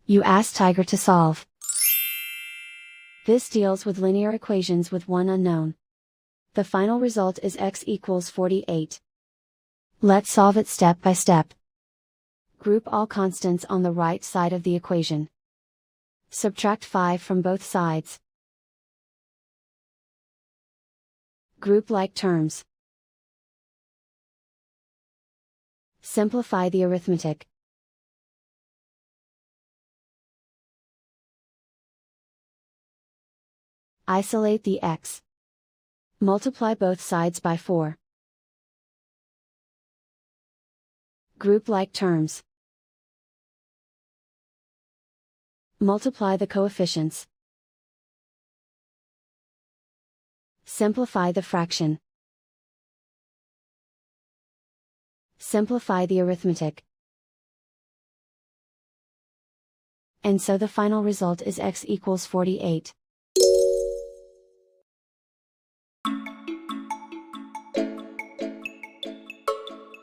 You ask Tiger to solve. This deals with linear equations with one unknown. The final result is x equals 48. Let's solve it step by step. Group all constants on the right side of the equation. Subtract 5 from both sides. Group like terms. Simplify the arithmetic. Isolate the x. Multiply both sides by 4. Group like terms. Multiply the coefficients. Simplify the fraction. Simplify the arithmetic. And so the final result is x equals 48.